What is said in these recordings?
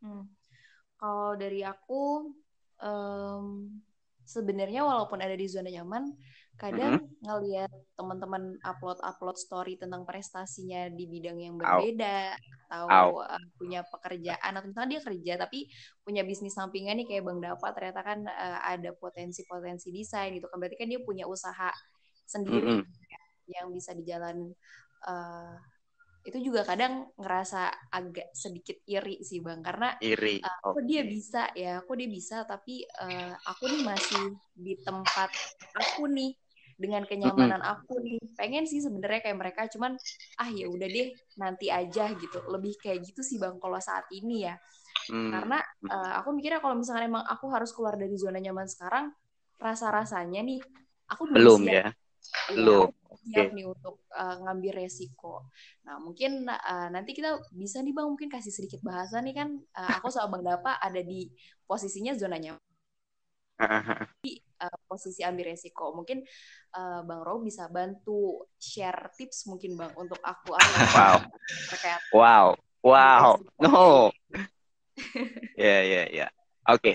Hmm. Kalau dari aku, em, sebenarnya walaupun ada di zona nyaman, Mm-mm. kadang ngelihat teman-teman upload story tentang prestasinya di bidang yang Au, berbeda, au. atau punya pekerjaan, atau misalnya dia kerja tapi punya bisnis sampingan nih kayak Bang Dapa, ternyata kan ada potensi-potensi desain gitu kan, berarti kan dia punya usaha sendiri Mm-mm. yang bisa dijalan. eh, itu juga kadang ngerasa agak sedikit iri sih Bang, karena Iri. kok dia Oke. bisa ya, kok dia bisa tapi aku nih masih di tempat aku nih dengan Mm-mm. kenyamanan aku nih. Pengen sih sebenarnya kayak mereka, cuman ya udah deh nanti aja gitu. Lebih kayak gitu sih Bang kalau saat ini ya. Hmm. Karena aku mikirnya kalau misalnya emang aku harus keluar dari zona nyaman sekarang, rasa-rasanya nih aku belum Belum siap. ya? Ya, Belum. aku siap Oke. nih untuk ngambil resiko. Nah, mungkin nanti kita bisa nih Bang mungkin kasih sedikit bahasa nih kan. Aku sama Bang Dapa ada di posisinya zona nyaman, posisi ambil resiko. Mungkin Bang Ro bisa bantu share tips mungkin Bang untuk aku nih Bang Wow. terkait Wow. ambil Wow. resiko ini. No. Ya, ya, ya. Oke.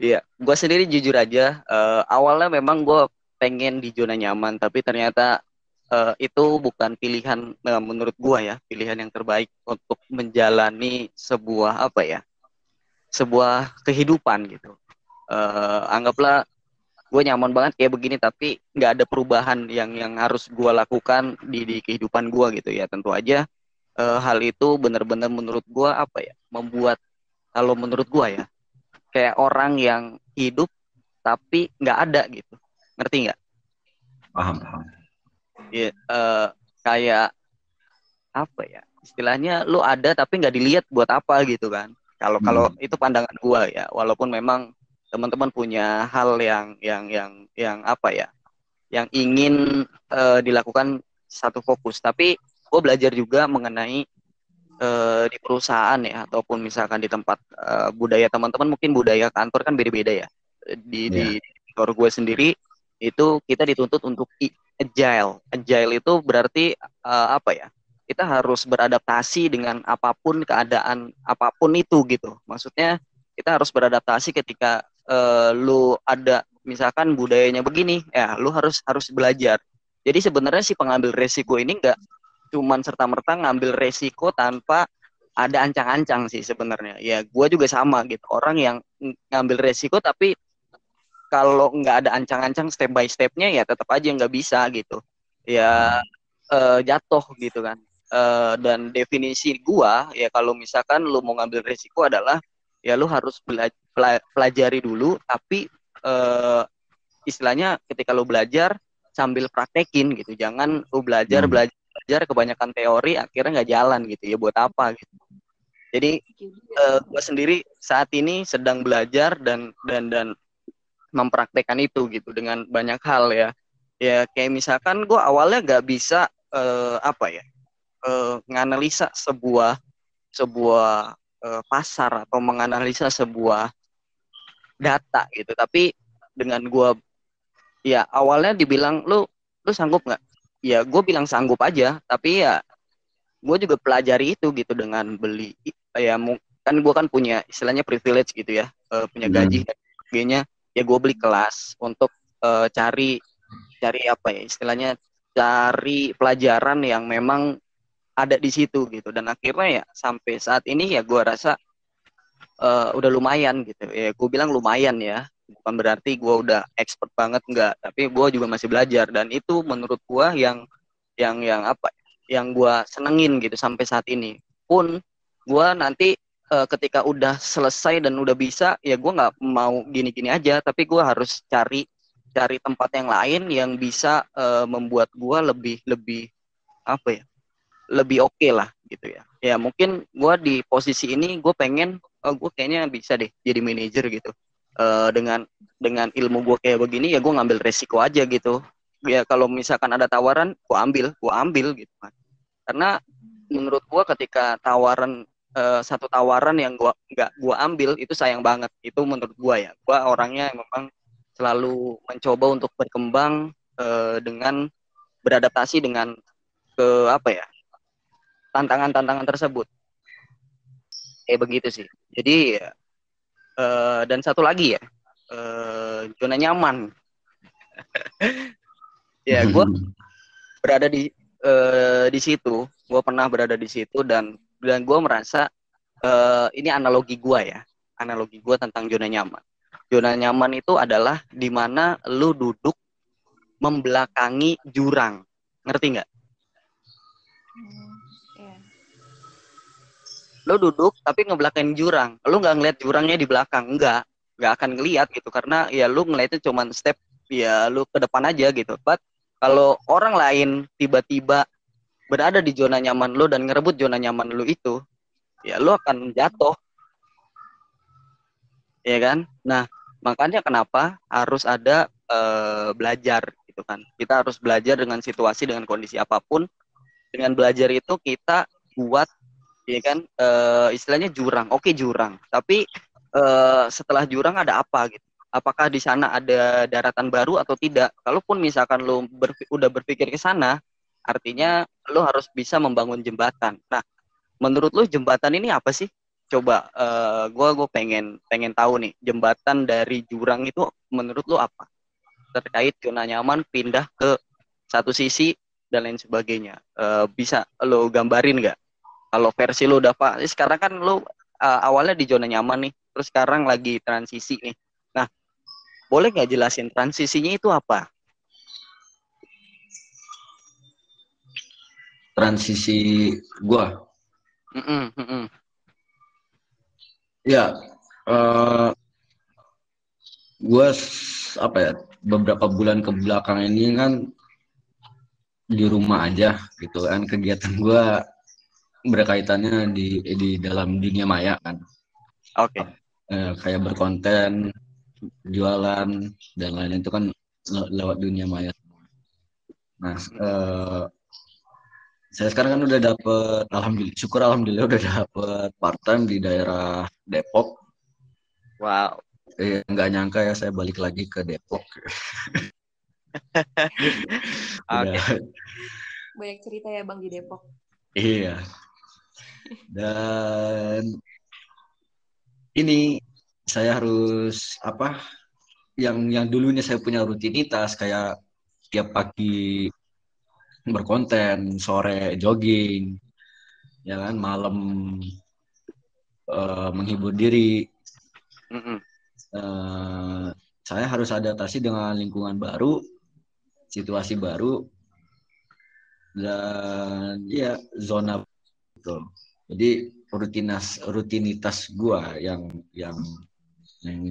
Iya, gue sendiri jujur aja, awalnya memang gue pengen di zona nyaman, tapi ternyata itu bukan pilihan, menurut gue ya, pilihan yang terbaik untuk menjalani sebuah apa ya, sebuah kehidupan gitu. Anggaplah gue nyaman banget kayak begini, tapi nggak ada perubahan yang harus gue lakukan di kehidupan gue gitu ya. Tentu aja hal itu benar-benar menurut gue apa ya, membuat, kalau menurut gue ya, kayak orang yang hidup tapi nggak ada gitu, ngerti nggak? Paham, paham. Ya, kayak apa ya, istilahnya lu ada tapi nggak dilihat buat apa gitu kan, kalau kalau Hmm. itu pandangan gua ya, walaupun memang teman-teman punya hal yang apa ya, yang ingin dilakukan satu fokus, tapi gue belajar juga mengenai di perusahaan ya, ataupun misalkan di tempat budaya teman-teman, mungkin budaya kantor kan beda-beda ya. Di Ya. kantor gue sendiri itu kita dituntut untuk agile. Agile itu berarti apa ya? Kita harus beradaptasi dengan apapun keadaan apapun itu gitu. Maksudnya kita harus beradaptasi ketika lu ada misalkan budayanya begini, ya lu harus harus belajar. Jadi sebenarnya si pengambil resiko ini enggak cuman serta-merta ngambil resiko tanpa ada ancang-ancang sih sebenarnya. Ya, gue juga sama gitu. Orang yang ngambil resiko tapi kalau nggak ada ancang-ancang step by stepnya ya tetap aja nggak bisa gitu. Ya Paham. jatuh gitu kan. Dan definisi gua ya kalau misalkan lu mau ngambil resiko adalah ya lu harus pelajari dulu, tapi eh, istilahnya ketika lu belajar sambil praktekin gitu, jangan lu belajar Hmm. belajar belajar kebanyakan teori akhirnya nggak jalan gitu ya, buat apa gitu. Jadi gue sendiri saat ini sedang belajar dan mempraktekkan itu gitu dengan banyak hal ya, ya kayak misalkan gue awalnya nggak bisa apa ya, menganalisa sebuah sebuah pasar atau menganalisa sebuah data gitu, tapi dengan gue, ya awalnya dibilang lu sanggup nggak, ya gue bilang sanggup aja, tapi ya gue juga pelajari itu gitu dengan beli, ya kan gue kan punya istilahnya privilege gitu ya, punya gaji Hmm. dan sebagainya, ya gue beli kelas untuk cari cari apa ya istilahnya, cari pelajaran yang memang ada di situ gitu, dan akhirnya ya sampai saat ini ya gue rasa udah lumayan gitu ya, gue bilang lumayan ya, bukan berarti gue udah expert banget enggak, tapi gue juga masih belajar, dan itu menurut gue yang apa, yang gue senengin gitu sampai saat ini pun. Gue nanti ketika udah selesai dan udah bisa, ya gue nggak mau gini-gini aja, tapi gue harus cari cari tempat yang lain yang bisa membuat gue lebih lebih apa ya, lebih oke lah gitu ya. Ya mungkin gue di posisi ini gue pengen, gue kayaknya bisa deh jadi manajer gitu. Dengan ilmu gue kayak begini, ya gue ngambil resiko aja gitu. Ya kalau misalkan ada tawaran, gue ambil gitu kan. Karena menurut gue ketika tawaran, satu tawaran yang gue nggak gue ambil itu sayang banget. Itu menurut gue ya. Gue orangnya yang memang selalu mencoba untuk berkembang dengan beradaptasi dengan apa ya, tantangan-tantangan tersebut. kayak begitu sih. Jadi dan satu lagi ya, zona nyaman. Ya, gue berada di situ, gue pernah berada di situ, dan gue merasa ini analogi gue tentang zona nyaman. Zona nyaman itu adalah di mana lu duduk membelakangi jurang, ngerti nggak? Iya. Lu duduk tapi ngebelakangin jurang, lu nggak ngeliat jurangnya di belakang, nggak akan ngeliat gitu, karena ya lu ngeliatnya cuma step, ya lu ke depan aja gitu. But kalau orang lain tiba-tiba berada di zona nyaman lu dan ngerebut zona nyaman lu itu, ya lu akan jatuh, ya kan? Nah, makanya kenapa harus ada belajar gitu kan. Kita harus belajar dengan situasi, dengan kondisi apapun. Dengan belajar itu kita buat, ya kan, istilahnya jurang. Oke, jurang. Tapi setelah jurang ada apa gitu? Apakah di sana ada daratan baru atau tidak? Kalaupun misalkan lu udah berpikir ke sana, artinya lu harus bisa membangun jembatan. Nah, menurut lu jembatan ini apa sih? Coba, gue pengen tahu nih, jembatan dari jurang itu menurut lu apa? Terkait zona nyaman pindah ke satu sisi dan lain sebagainya. Bisa lo gambarin nggak? Kalau versi lo udah pak, sekarang kan lo awalnya di zona nyaman nih, terus sekarang lagi transisi nih. Nah, boleh nggak jelasin transisinya itu apa? Transisi gua. Mm-mm. Ya, eh gua apa ya? Beberapa bulan ke belakang ini kan di rumah aja gitu kan, kegiatan gua berkaitannya di dalam dunia maya kan. Oke. Kayak berkonten, jualan dan lain-lain itu kan lewat dunia maya. Nah, saya sekarang kan udah dapet, alhamdulillah udah dapet part time di daerah Depok. Wow. Nggak nyangka ya saya balik lagi ke Depok. Oke. Banyak cerita ya Bang di Depok. Iya. Dan ini saya harus apa? Yang dulunya saya punya rutinitas kayak tiap pagi berkonten, sore jogging, ya kan, malam menghibur diri. Mm-mm. Saya harus adaptasi dengan lingkungan baru, situasi baru, dan ya zona gitu. Jadi rutinitas gua yang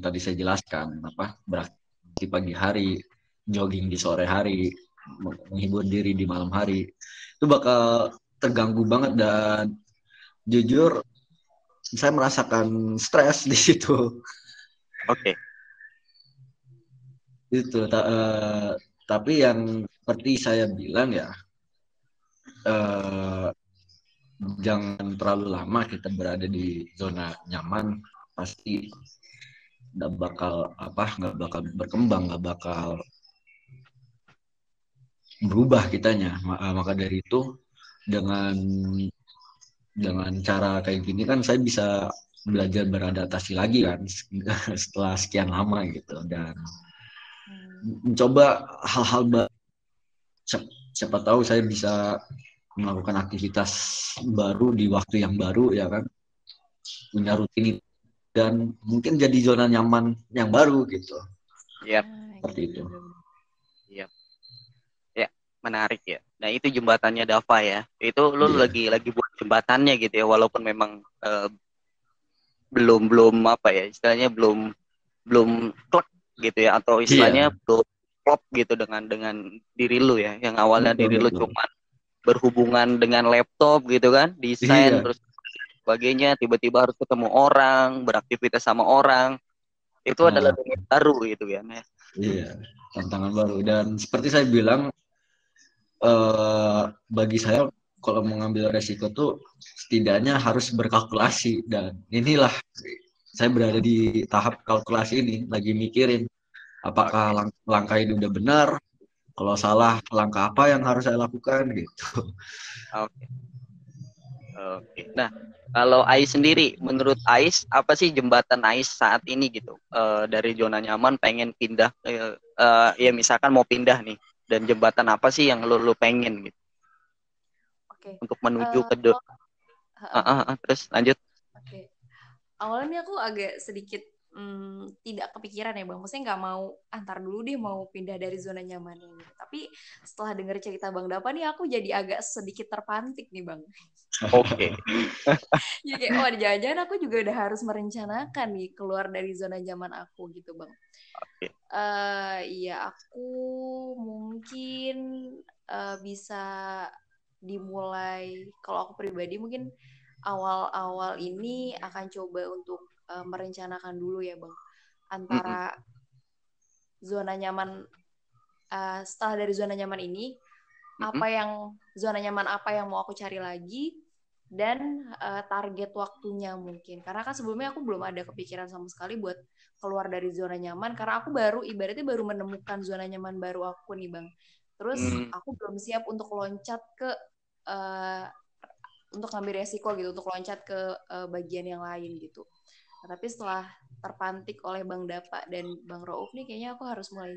tadi saya jelaskan, apa, beraktivitas di pagi hari, jogging di sore hari, menghibur diri di malam hari, itu bakal terganggu banget. Dan jujur saya merasakan stres di situ. Oke. Itu tapi yang seperti saya bilang ya, eh, jangan terlalu lama kita berada di zona nyaman, pasti nggak bakal berkembang, nggak bakal berubah kitanya. Maka dari itu, dengan cara kayak gini kan saya bisa belajar beradaptasi lagi kan setelah sekian lama gitu, dan mencoba hal-hal baru. Siapa tahu saya bisa melakukan aktivitas baru di waktu yang baru, ya kan, punya rutinitas dan mungkin jadi zona nyaman yang baru gitu. Yep. Seperti itu. Yep. Ya, menarik ya. Nah, itu jembatannya Dava ya. Itu lu Iya. lagi buat jembatannya gitu ya, walaupun memang belum apa ya, istilahnya belum klek gitu ya, atau istilahnya Iya, belum klop gitu dengan diri lu ya, yang awalnya betul diri lu betul. cuma berhubungan dengan laptop gitu kan, desain Iya. terus sebagainya, tiba-tiba harus ketemu orang, beraktivitas sama orang, itu adalah Nah, dunia baru gitu kan ya. iya, tantangan baru. Dan seperti saya bilang, bagi saya kalau mengambil resiko tuh setidaknya harus berkalkulasi, dan inilah saya berada di tahap kalkulasi ini, lagi mikirin apakah Oke. langkah ini udah benar, kalau salah langkah apa yang harus saya lakukan gitu. Oke. Oke. Nah, kalau Ais sendiri, menurut Ais apa sih jembatan Ais saat ini gitu? Dari zona nyaman pengen pindah, ya misalkan mau pindah nih, dan jembatan apa sih yang lu pengen gitu Oke. untuk menuju Eh, ke terus lanjut. Oke. Awalnya nih aku agak sedikit tidak kepikiran ya bang. Maksudnya nggak mau antar dulu deh mau pindah dari zona nyaman ini. Tapi setelah dengar cerita Bang Dapa nih aku jadi agak sedikit terpantik nih bang. Oke. Jadi kayak, oh jangan-jangan aku juga udah harus merencanakan nih keluar dari zona nyaman aku gitu bang. Oke. Iya aku mungkin bisa dimulai kalau aku pribadi mungkin awal-awal ini akan coba untuk merencanakan dulu ya bang Mm-mm. antara zona nyaman setelah dari zona nyaman ini Mm-mm. zona nyaman apa yang mau aku cari lagi dan target waktunya mungkin karena kan sebelumnya aku belum ada kepikiran sama sekali buat keluar dari zona nyaman karena aku baru ibaratnya baru menemukan zona nyaman baru aku nih bang terus Mm. aku belum siap untuk loncat ke uh, untuk ngambil resiko gitu untuk loncat ke bagian yang lain gitu nah, tapi setelah terpantik oleh Bang Dapa dan Bang Rauf nih kayaknya aku harus mulai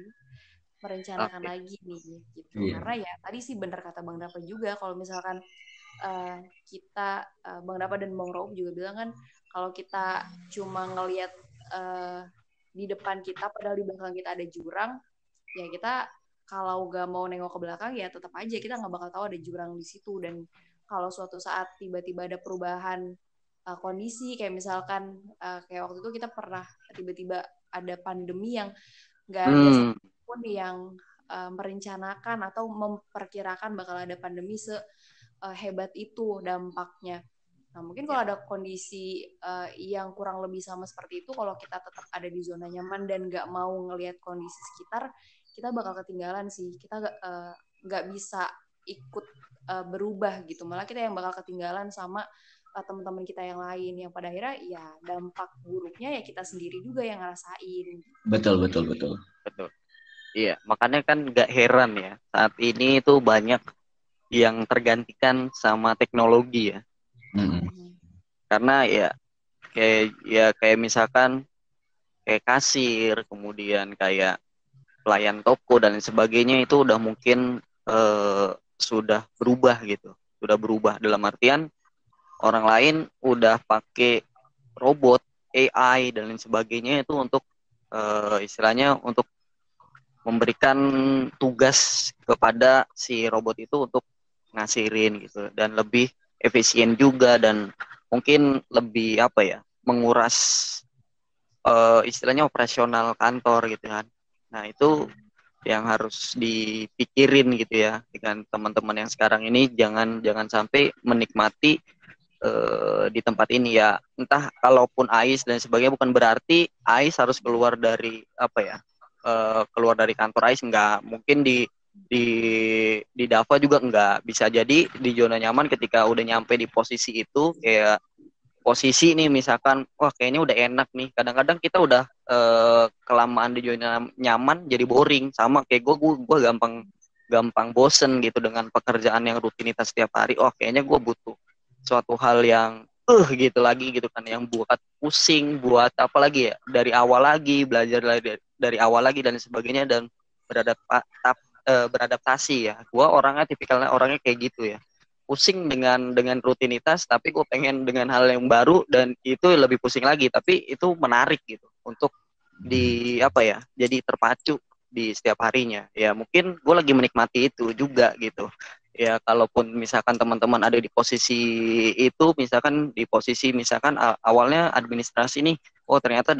merencanakan Oke. lagi nih gitu Iya. karena ya tadi sih bener kata Bang Dapa juga kalau misalkan kita Bang Dapa dan Bang Rauf juga bilang kan kalau kita cuma ngelihat uh, di depan kita padahal di belakang kita ada jurang ya kita kalau gak mau nengok ke belakang ya tetap aja kita nggak bakal tahu ada jurang di situ dan kalau suatu saat tiba-tiba ada perubahan kondisi kayak misalkan kayak waktu itu kita pernah tiba-tiba ada pandemi yang nggak ada Hmm. satupun yang merencanakan atau memperkirakan bakal ada pandemi sehebat itu dampaknya. Nah, mungkin kalau ada kondisi yang kurang lebih sama seperti itu, kalau kita tetap ada di zona nyaman dan nggak mau ngelihat kondisi sekitar, kita bakal ketinggalan sih. Kita nggak bisa ikut berubah gitu. Malah kita yang bakal ketinggalan sama teman-teman kita yang lain. Yang pada akhirnya ya dampak buruknya ya kita sendiri juga yang ngerasain. Betul, betul, betul. Betul. Iya, makanya kan nggak heran ya saat ini itu banyak yang tergantikan sama teknologi ya. Mm-mm. Karena kayak misalkan kayak kasir, kemudian kayak pelayan toko dan lain sebagainya itu udah mungkin sudah berubah gitu. Sudah berubah dalam artian orang lain udah pakai robot, AI dan lain sebagainya itu untuk istilahnya untuk memberikan tugas kepada si robot itu untuk ngasirin gitu dan lebih efisien juga dan mungkin lebih apa ya menguras istilahnya operasional kantor gitu kan. Nah itu yang harus dipikirin gitu ya dengan teman-teman yang sekarang ini jangan jangan sampai menikmati di tempat ini ya entah kalaupun AIS dan sebagainya bukan berarti AIS harus keluar dari apa ya keluar dari kantor AIS enggak mungkin di di Dava juga enggak bisa jadi di zona nyaman ketika udah nyampe di posisi itu kayak posisi nih misalkan wah kayaknya udah enak nih kadang-kadang kita udah kelamaan di zona nyaman jadi boring sama kayak gue gampang gampang bosen gitu dengan pekerjaan yang rutinitas setiap hari oh kayaknya gue butuh suatu hal yang gitu lagi gitu kan yang buat pusing buat apa lagi ya dari awal lagi belajar dari awal lagi dan sebagainya dan beradaptasi ya gue orangnya tipikalnya orangnya kayak gitu ya pusing dengan rutinitas tapi gue pengen dengan hal yang baru dan itu lebih pusing lagi tapi itu menarik gitu untuk di apa ya jadi terpacu di setiap harinya ya mungkin gue lagi menikmati itu juga gitu ya kalaupun misalkan teman-teman ada di posisi itu misalkan di posisi misalkan awalnya administrasi nih oh ternyata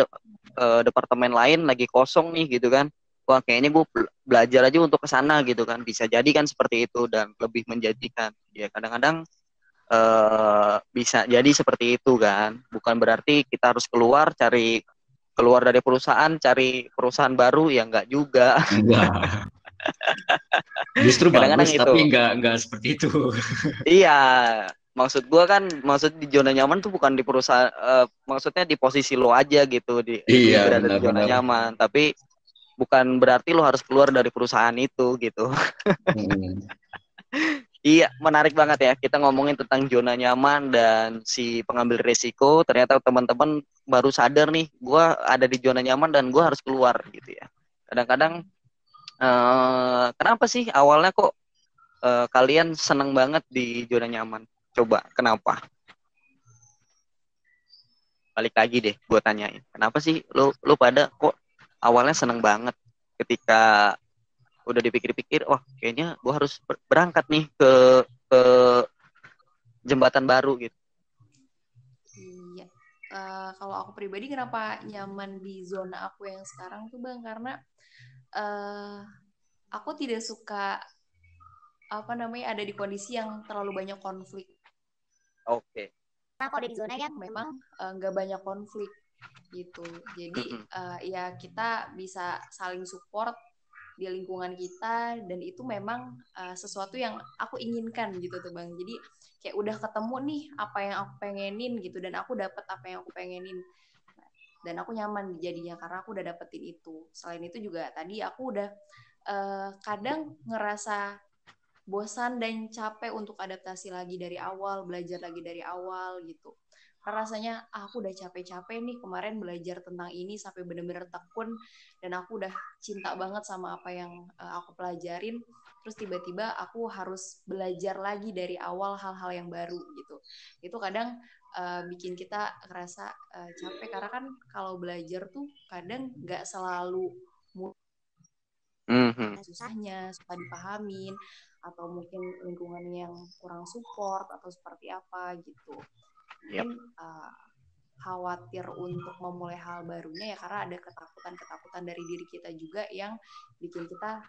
departemen lain lagi kosong nih gitu kan wah kayaknya gue belajar aja untuk ke sana gitu kan bisa jadi kan seperti itu dan lebih menjadikan ya kadang-kadang bisa jadi seperti itu kan bukan berarti kita harus keluar dari perusahaan cari perusahaan baru ya enggak juga Enggak. Justru kadang-kadang bagus, itu tapi enggak seperti itu. iya maksud di zona nyaman tuh bukan di perusahaan maksudnya di posisi lo aja gitu di Iya, berada di zona benar-benar. nyaman tapi bukan berarti lo harus keluar dari perusahaan itu gitu Hmm. Iya, menarik banget ya. Kita ngomongin tentang zona nyaman dan si pengambil resiko. Ternyata teman-teman baru sadar nih, gue ada di zona nyaman dan gue harus keluar gitu ya. Kadang-kadang, kenapa sih awalnya kok kalian seneng banget di zona nyaman? Coba, kenapa? Balik lagi deh, gue tanyain. Kenapa sih lu pada kok awalnya seneng banget ketika udah dipikir-pikir, wah kayaknya gue harus berangkat nih ke jembatan baru gitu. Iya. Kalau aku pribadi kenapa nyaman di zona aku yang sekarang tuh Bang, karena aku tidak suka ada di kondisi yang terlalu banyak konflik. Oke. Nah, kalau di zona yang memang nggak banyak konflik gitu. Jadi ya kita bisa saling support di lingkungan kita, dan itu memang sesuatu yang aku inginkan gitu tuh Bang. Jadi kayak udah ketemu nih apa yang aku pengenin gitu, dan aku dapet apa yang aku pengenin. Dan aku nyaman jadinya karena aku udah dapetin itu. Selain itu juga tadi aku udah kadang ngerasa bosan dan capek untuk adaptasi lagi dari awal, belajar lagi dari awal gitu. Karena rasanya aku udah capek-capek nih kemarin belajar tentang ini sampai bener-bener tekun, dan aku udah cinta banget sama apa yang aku pelajarin. Terus tiba-tiba aku harus belajar lagi dari awal hal-hal yang baru gitu. Itu kadang bikin kita ngerasa capek, karena kan kalau belajar tuh kadang nggak selalu susahnya, susah dipahamin, atau mungkin lingkungan yang kurang support atau seperti apa gitu. Mungkin khawatir untuk memulai hal barunya ya karena ada ketakutan-ketakutan dari diri kita juga yang bikin kita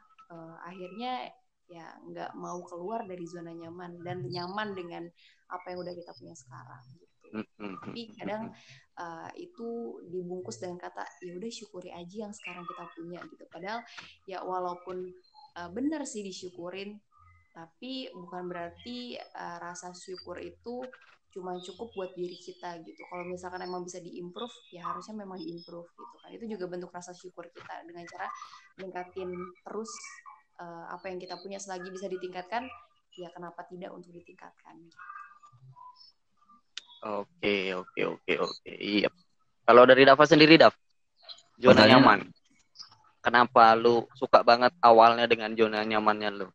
akhirnya ya nggak mau keluar dari zona nyaman dan nyaman dengan apa yang udah kita punya sekarang gitu. Tapi kadang itu dibungkus dengan kata ya udah syukuri aja yang sekarang kita punya gitu. Padahal ya walaupun benar sih disyukurin, tapi bukan berarti rasa syukur itu cuma cukup buat diri kita gitu. Kalau misalkan emang bisa diimprove, ya harusnya memang diimprove gitu kan. Itu juga bentuk rasa syukur kita dengan cara meningkatin terus apa yang kita punya. Selagi bisa ditingkatkan, ya kenapa tidak untuk ditingkatkan. Oke. Iya. Kalau dari Dava sendiri, Dav, zona nyaman. Kenapa lu suka banget awalnya dengan zona nyamannya lu?